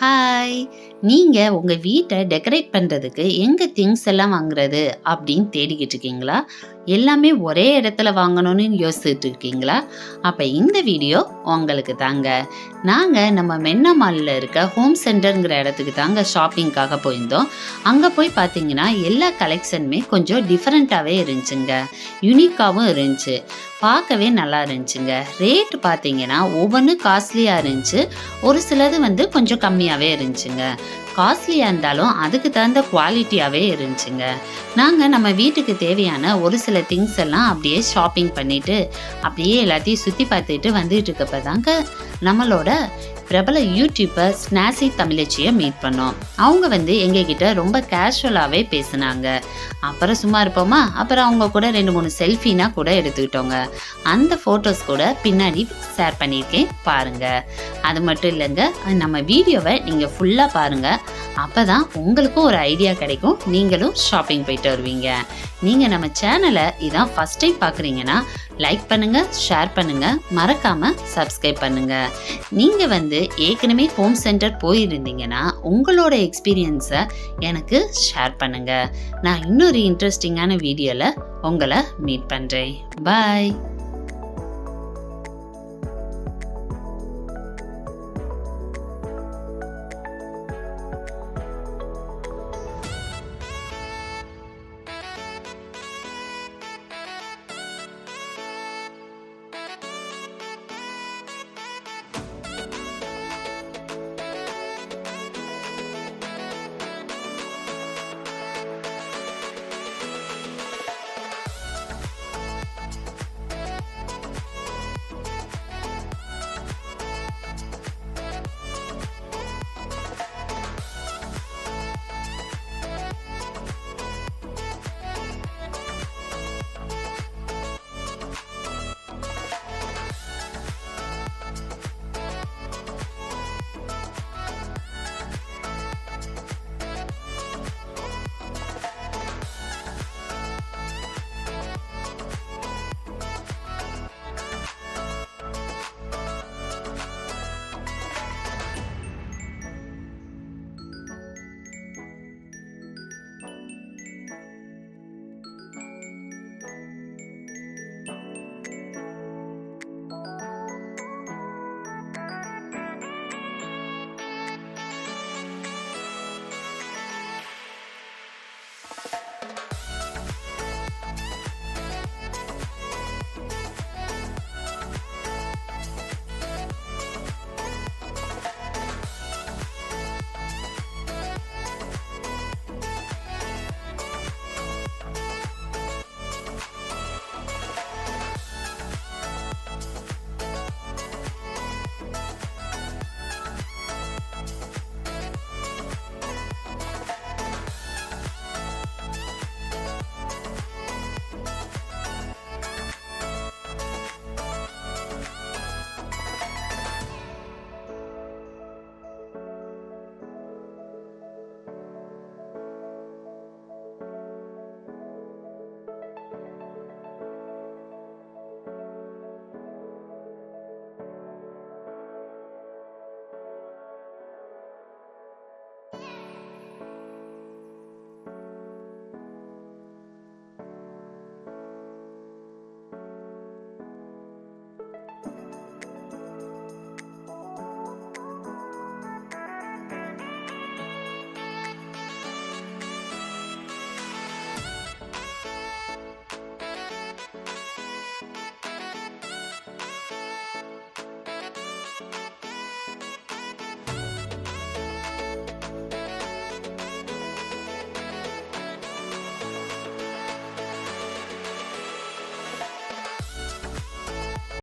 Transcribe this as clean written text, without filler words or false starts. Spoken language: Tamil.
ஹாய்! நீங்க உங்க வீட்ட டெக்கரேட் பண்றதுக்கு எங்க திங்ஸ் எல்லாம் வாங்குறது அப்படின்னு தேடிக்கிட்டு இருக்கீங்களா? எல்லாமே ஒரே இடத்துல வாங்கணும்னு யோசிச்சுட்டு இருக்கீங்களா? அப்ப இந்த வீடியோ உங்களுக்கு தாங்க. நாங்க நம்ம மென்னா மால்ல இருக்க ஹோம் சென்டர்ங்கிற இடத்துக்கு தாங்க ஷாப்பிங்காக போயிருந்தோம். அங்க போய் பார்த்தீங்கன்னா எல்லா கலெக்ஷனுமே கொஞ்சம் டிஃபரெண்ட்டாவே இருந்துச்சுங்க. யூனிக்காவும் இருந்துச்சு. பார்க்கவே நல்லா இருந்துச்சுங்க. ரேட் பார்த்தீங்கன்னா ஒவ்வொன்றும் காஸ்ட்லியா இருந்துச்சு. ஒரு சிலது கொஞ்சம் கம்மியாவே இருந்துச்சுங்க. காஸ்ட்லியா இருந்தாலும் அதுக்கு தகுந்த குவாலிட்டியாவே இருந்துச்சுங்க. நாங்க நம்ம வீட்டுக்கு தேவையான ஒரு சில திங்ஸ் எல்லாம் அப்படியே ஷாப்பிங் பண்ணிட்டு அப்படியே எல்லாத்தையும் சுத்தி பார்த்துட்டு வந்துட்டு இருக்கப்பதாங்க நம்மளோட பிரபல யூடியூபர் ஸ்னாசி தமிழச்சிய மீட் பண்ணோம். அவங்க எங்ககிட்ட ரொம்ப கேஷுவலாவே பேசினாங்க. அப்புறம் சும்மா இருப்போமா, அப்புறம் அவங்க கூட 2-3 செல்ஃபினா கூட எடுத்துக்கிட்டோங்க. அந்த போட்டோஸ் கூட பின்னாடி ஷேர் பண்ணியிருக்கேன் பாருங்க. அது மட்டும் இல்லைங்க, நம்ம வீடியோவை நீங்க ஃபுல்லா பாருங்க. அப்பதான் உங்களுக்கும் ஒரு ஐடியா கிடைக்கும். நீங்களும் ஷாப்பிங் போயிட்டு வருவீங்க. நீங்க நம்ம சேனலை இதான் ஃபர்ஸ்ட் டைம் பார்க்குறீங்கன்னா லைக் பண்ணுங்க, ஷேர் பண்ணுங்க, மறக்காம சப்ஸ்கிரைப் பண்ணுங்க. நீங்க ஏற்கனவே ஹோம் சென்டர் போயிருந்தீங்கன்னா உங்களோட எக்ஸ்பீரியன்ஸை எனக்கு ஷேர் பண்ணுங்க. நான் இன்னொரு இன்ட்ரெஸ்டிங்கான வீடியோல உங்களை மீட் பண்றேன். பாய்.